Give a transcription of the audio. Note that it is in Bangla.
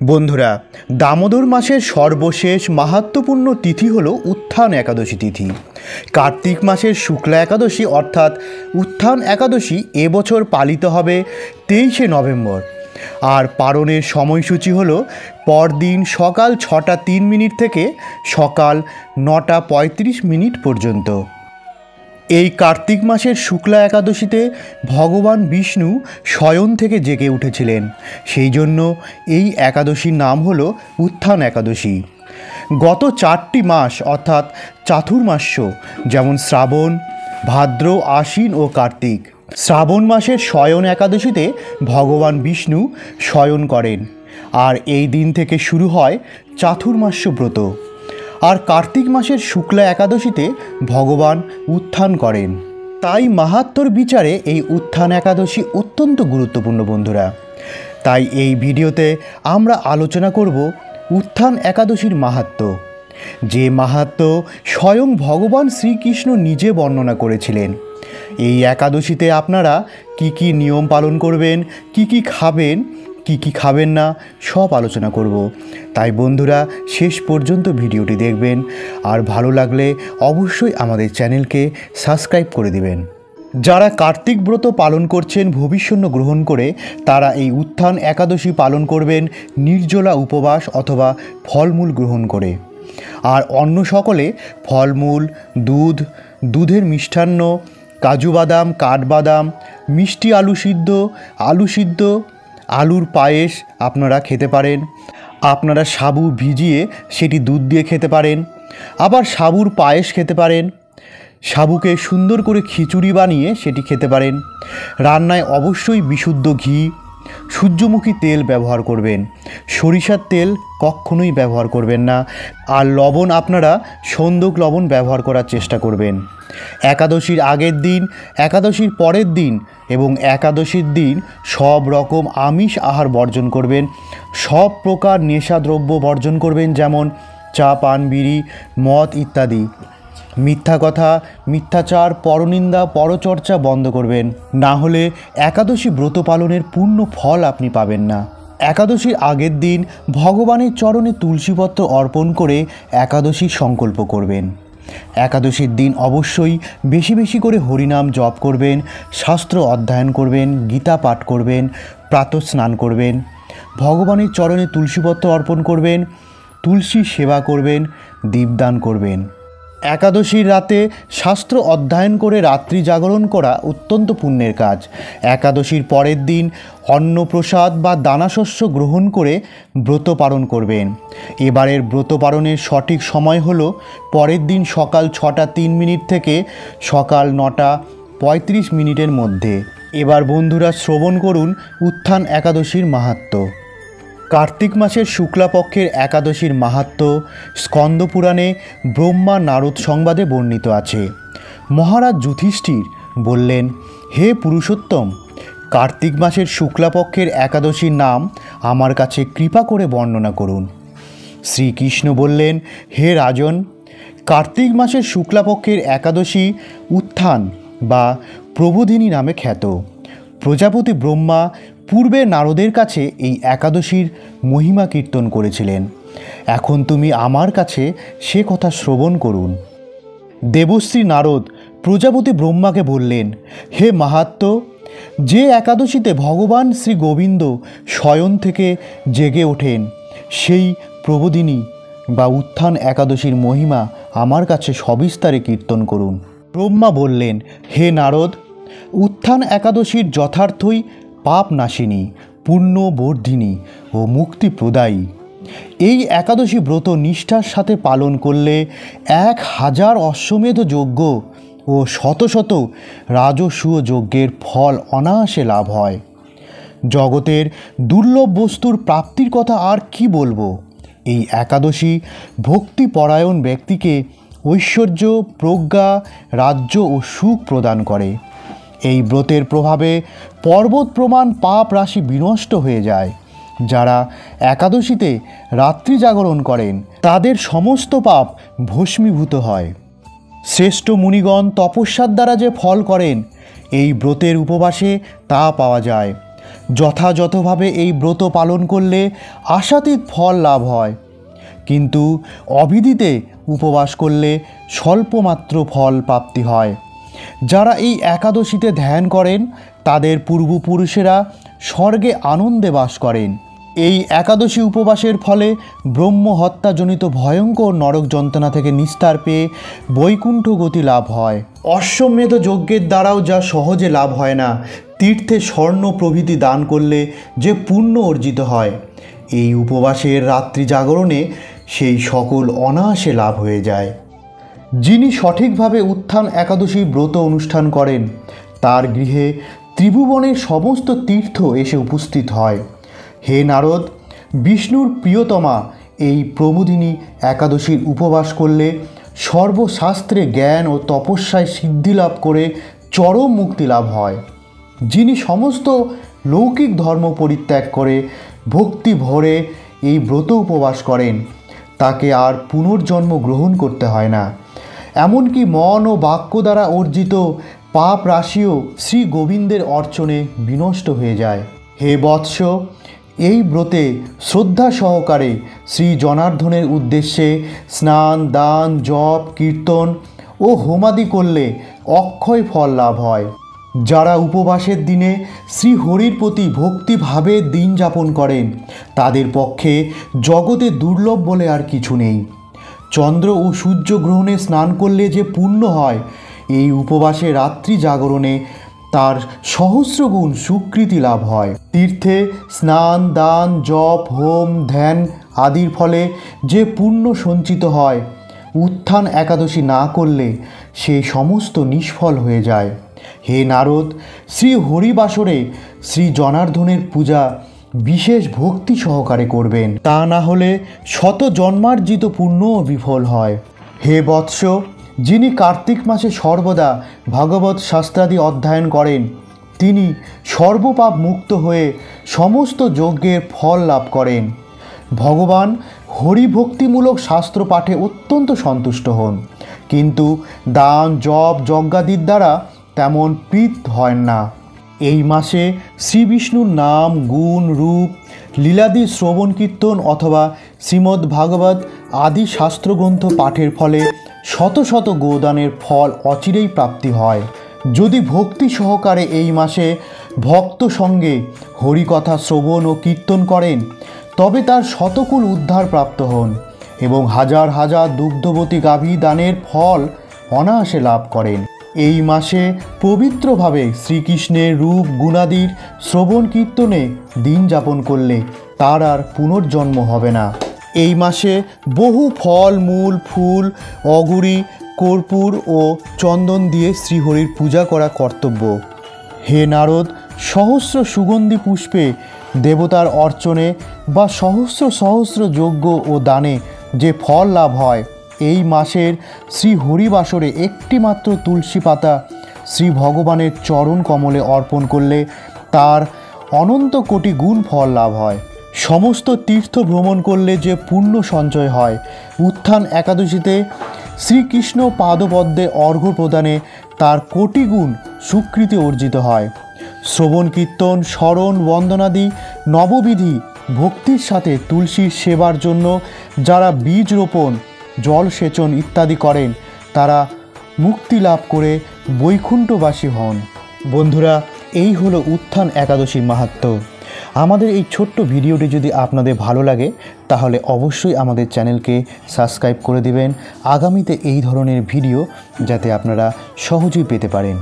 বন্ধুরা, দামোদর মাসের সর্বশেষ মাহাত্ম্যপূর্ণ তিথি হল উত্থান একাদশী তিথি। কার্তিক মাসের শুক্লা একাদশী অর্থাৎ উত্থান একাদশী এবছর পালিত হবে 23শে নভেম্বর। আর পালনের সময়সূচি হল পরদিন সকাল 6টা 3 মিনিট থেকে সকাল 9টা 35 মিনিট পর্যন্ত। এই কার্তিক মাসের শুক্লা একাদশীতে ভগবান বিষ্ণু শয়ন থেকে জেগে উঠেছিলেন, সেই জন্য এই একাদশীর নাম হল উত্থান একাদশী। গত 4টি মাস অর্থাৎ চাতুর্মাস্য, যেমন শ্রাবণ, ভাদ্র, আশ্বিন ও কার্তিক। শ্রাবণ মাসের শয়ন একাদশীতে ভগবান বিষ্ণু শয়ন করেন, আর এই দিন থেকে শুরু হয় চাতুর্মাস্য ব্রত। আর কার্তিক মাসের শুক্লা একাদশীতে ভগবান উত্থান করেন। তাই মাহাত্ম্যর বিচারে এই উত্থান একাদশী অত্যন্ত গুরুত্বপূর্ণ বন্ধুরা। তাই এই ভিডিওতে আমরা আলোচনা করব উত্থান একাদশীর মাহাত্ম্য, যে মাহাত্ম্য স্বয়ং ভগবান শ্রীকৃষ্ণ নিজে বর্ণনা করেছিলেন। এই একাদশীতে আপনারা কি কি নিয়ম পালন করবেন, কি কি খাবেন, কি কি খাবেন না, সব আলোচনা করব। তাই বন্ধুরা শেষ পর্যন্ত ভিডিওটি দেখবেন, আর ভালো লাগলে অবশ্যই আমাদের চ্যানেলকে সাবস্ক্রাইব করে দিবেন। যারা কার্তিক ব্রত পালন করছেন ভবিষ্যৎ গ্রহণ করে, তারা এই উত্থান একাদশী পালন করবেন নির্জলা উপবাস অথবা ফলমূল গ্রহণ করে। আর অন্য সকলে ফলমূল, দুধের মিষ্টান্ন, কাজু বাদাম, কাঠবাদাম, মিষ্টি আলু সিদ্ধ, আলুর পায়েস আপনারা খেতে পারেন। আপনারা সাবু ভিজিয়ে সেটি দুধ দিয়ে খেতে পারেন, আবার সাবুর পায়েস খেতে পারেন। সাবুকে সুন্দর করে খিচুড়ি বানিয়ে সেটি খেতে পারেন। রান্নায় অবশ্যই বিশুদ্ধ ঘি, সূর্যমুখী তেল ব্যবহার করবেন। সরিষার তেল কখনোই ব্যবহার করবেন না। আর লবণ আপনারা সন্দক লবণ ব্যবহার করার চেষ্টা করবেন। একাদশীর আগের দিন, একাদশীর পরের দিন এবং একাদশীর দিন সব রকম আমিষ আহার বর্জন করবেন। সব প্রকার নেশাদ্রব্য বর্জন করবেন, যেমন চা, পান, বিড়ি, মদ ইত্যাদি। মিথ্যা কথা, মিথ্যাচার, পরনিন্দা, পরচর্চা বন্ধ করবেন, না হলে একাদশী ব্রত পালনের পূর্ণ ফল আপনি পাবেন না। একাদশীর আগের দিন ভগবানের চরণে তুলসীপত্র অর্পণ করে একাদশীর সংকল্প করবেন। একাদশীর দিন অবশ্যই বেশি বেশি করে হরিনাম জপ করবেন, শাস্ত্র অধ্যয়ন করবেন, গীতা পাঠ করবেন, প্রাতঃ স্নান করবেন, ভগবানের চরণে তুলসীপত্র অর্পণ করবেন, তুলসী সেবা করবেন, দীপদান করবেন। একাদশীর রাতে শাস্ত্র অধ্যয়ন করে রাত্রি জাগরণ করা অত্যন্ত পুণ্যের কাজ। একাদশীর পরের দিন অন্নপ্রসাদ বা দানাশস্য গ্রহণ করে ব্রত পালন করবেন। এবারের ব্রত পালনের সঠিক সময় হল পরের দিন সকাল 6টা 3 মিনিট থেকে সকাল 9টা 35 মিনিটের মধ্যে। এবার বন্ধুরা শ্রবণ করুন উত্থান একাদশীর মাহাত্ম্য। কার্তিক মাসের শুক্লাপক্ষের একাদশীর মাহাত্ম্য স্কন্দপুরাণে ব্রহ্মা নারদ সংবাদে বর্ণিত আছে। মহারাজ যুধিষ্ঠির বললেন, হে পুরুষোত্তম, কার্তিক মাসের শুক্লাপক্ষের একাদশীর নাম আমার কাছে কৃপা করে বর্ণনা করুন। শ্রীকৃষ্ণ বললেন, হে রাজন, কার্তিক মাসের শুক্লাপক্ষের একাদশী উত্থান বা প্রবোধিনী নামে খ্যাত। প্রজাপতি ব্রহ্মা পূর্বে নারদের কাছে এই একাদশীর মহিমা কীর্তন করেছিলেন। এখন তুমি আমার কাছে সে কথা শ্রবণ করুন। দেবশ্রী নারদ প্রজাপতি ব্রহ্মাকে বললেন, হে মাহাত্ম্য, যে একাদশীতে ভগবান শ্রী গোবিন্দ শয়ন থেকে জেগে ওঠেন, সেই প্রবোধিনী বা উত্থান একাদশীর মহিমা আমার কাছে সবিস্তারে কীর্তন করুন। ব্রহ্মা বললেন, হে নারদ, উত্থান একাদশীর যথার্থই পাপ নাশিনী, পুণ্য বর্ধিনী ও মুক্তি প্রদায়ী। এই একাদশী ব্রত নিষ্ঠার সাথে পালন করলে 1000 অশ্বমেধ যজ্ঞ ও শত শত রাজসূয় যজ্ঞের ফল অনায়াসে লাভ হয়। জগতের দুর্লভ বস্তুর প্রাপ্তির কথা আর কি বলবো। এই একাদশী ভক্তিপরায়ণ ব্যক্তিকে ঐশ্বর্য, প্রজ্ঞা, রাজ্য ও সুখ প্রদান করে। এই ব্রতের প্রভাবে পর্বত প্রমাণ পাপ রাশি বিনষ্ট হয়ে যায়। যারা একাদশীতে রাত্রি জাগরণ করেন, তাদের সমস্ত পাপ ভস্মীভূত হয়। শ্রেষ্ঠ মুনিগণ তপস্যার দ্বারা যে ফল করেন, এই ব্রতের উপবাসে তা পাওয়া যায়। যথাযথভাবে এই ব্রত পালন করলে আশাতীত ফল লাভ হয়, কিন্তু অবিধিতে উপবাস করলে স্বল্পমাত্র ফল প্রাপ্তি হয়। যারা এই একাদশীতে ধ্যান করেন তাদের পূর্বপুরুষেরা স্বর্গে আনন্দে বাস করেন। এই একাদশী উপবাসের ফলে ব্রহ্ম হত্যাজনিত ভয়ঙ্কর নরক যন্ত্রণা থেকে নিস্তার পেয়ে বৈকুণ্ঠ গতি লাভ হয়। অশ্বমেধ যজ্ঞের দ্বারাও যা সহজে লাভ হয় না, তীর্থে স্বর্ণ প্রভৃতি দান করলে যে পুণ্য অর্জিত হয়, এই উপবাসের রাত্রি জাগরণে সেই সকল অনায়াসে লাভ হয়ে যায়। যিনি সঠিকভাবে উত্থান একাদশী ব্রত অনুষ্ঠান করেন তার গৃহে ত্রিভুবনের সমস্ত তীর্থ এসে উপস্থিত হয়। হে নারদ, বিষ্ণুর প্রিয়তমা এই প্রমোদিনী একাদশীর উপবাস করলে সর্বশাস্ত্রে জ্ঞান ও তপস্যায় সিদ্ধি লাভ করে চরম মুক্তি লাভ হয়। যিনি সমস্ত লৌকিক ধর্ম পরিত্যাগ করে ভক্তি ভরে এই ব্রত উপবাস করেন তাকে আর পুনর্জন্ম গ্রহণ করতে হয় না। এমনকি মন ও বাক্য দ্বারা অর্জিত পাপ রাশিও শ্রী গোবিন্দের অর্চনে বিনষ্ট হয়ে যায়। হে বৎস, এই ব্রতে শ্রদ্ধা সহকারে শ্রী জনার্দনের উদ্দেশ্যে স্নান, দান, জপ, কীর্তন ও হোমাদি করলে অক্ষয় ফল লাভ হয়। যারা উপবাসের দিনে শ্রীহরির প্রতি ভক্তিভাবে দিন যাপন করেন তাদের পক্ষে জগতে দুর্লভ বলে আর কিছু নেই। চন্দ্র ও সূর্য গ্রহণে স্নান করলে যে পুণ্য হয়, এই উপবাসে রাত্রি জাগরণে তার সহস্রগুণ সুকৃতি লাভ হয়। তীর্থে স্নান, দান, জপ, হোম, ধ্যান আদির ফলে যে পুণ্য সঞ্চিত হয়, উত্থান একাদশী না করলে সে সমস্ত নিষ্ফল হয়ে যায়। হে নারদ, শ্রী হরিবাসরে শ্রী জনার্দনের পূজা বিশেষ ভক্তি সহকারে করবেন, তা না হলে শত জন্মার্জিত পুণ্যও বিফল হয়। হে বৎস, যিনি কার্তিক মাসে সর্বদা ভাগবত শাস্ত্রাদি অধ্যয়ন করেন তিনি সর্বপাপ মুক্ত হয়ে সমস্ত যজ্ঞের ফল লাভ করেন। ভগবান হরিভক্তিমূলক শাস্ত্র পাঠে অত্যন্ত সন্তুষ্ট হন, কিন্তু দান, জপ, যজ্ঞাদির দ্বারা তেমন প্রীত হয় না। এই মাসে শ্রী বিষ্ণুর নাম, গুণ, রূপ, লীলাদি শ্রবণ কীর্তন অথবা শ্রীমদ্ ভাগবত আদি শাস্ত্রগ্রন্থ পাঠের ফলে শত শত গোদানের ফল অচিরেই প্রাপ্তি হয়। যদি ভক্তি সহকারে এই মাসে ভক্ত সঙ্গে হরিকথা শ্রবণ ও কীর্তন করেন তবে তার শতকুল উদ্ধার প্রাপ্ত হন এবং হাজার হাজার দুগ্ধবতী গাভী দানের ফল অনায়াসে লাভ করেন। এই মাসে পবিত্রভাবে শ্রীকৃষ্ণের রূপ গুণাদির শ্রবণ কীর্তনে দিন যাপন করলে তার আর পুনর্জন্ম হবে না। এই মাসে বহু ফল, মূল, ফুল, অগুরি, কর্পূর ও চন্দন দিয়ে শ্রীহরির পূজা করা কর্তব্য। হে নারদ, সহস্র সুগন্ধি পুষ্পে দেবতার অর্চনে বা সহস্র সহস্র যজ্ঞ ও দানে যে ফল লাভ হয়, এই মাসের শ্রী হরিবাসরে একটি মাত্র তুলসী পাতা শ্রী ভগবানের চরণ কমলে অর্পণ করলে তার অনন্ত কোটি গুণ ফল লাভ হয়। সমস্ত তীর্থ ভ্রমণ করলে যে পুণ্য সঞ্চয় হয়, উত্থান একাদশীতে শ্রীকৃষ্ণ পাদপদ্মে অর্ঘ্য প্রদানে তার কোটি গুণ সুকৃতি অর্জিত হয়। শ্রবণ কীর্তন, স্মরণ, বন্দনাদি নববিধি ভক্তির সাথে তুলসীর সেবার জন্য যারা বীজ রোপণ, জল সেচন ইত্যাদি করেন তারা মুক্তি লাভ করে বৈকুণ্ঠবাসী হন। বন্ধুরা, এই হলো উত্থান একাদশীর মাহাত্ম্য। আমাদের এই ছোট্ট ভিডিওটি যদি আপনাদের ভালো লাগে তাহলে অবশ্যই আমাদের চ্যানেলকে সাবস্ক্রাইব করে দেবেন আগামীতে এই ধরনের ভিডিও যাতে আপনারা সহজেই পেতে পারেন।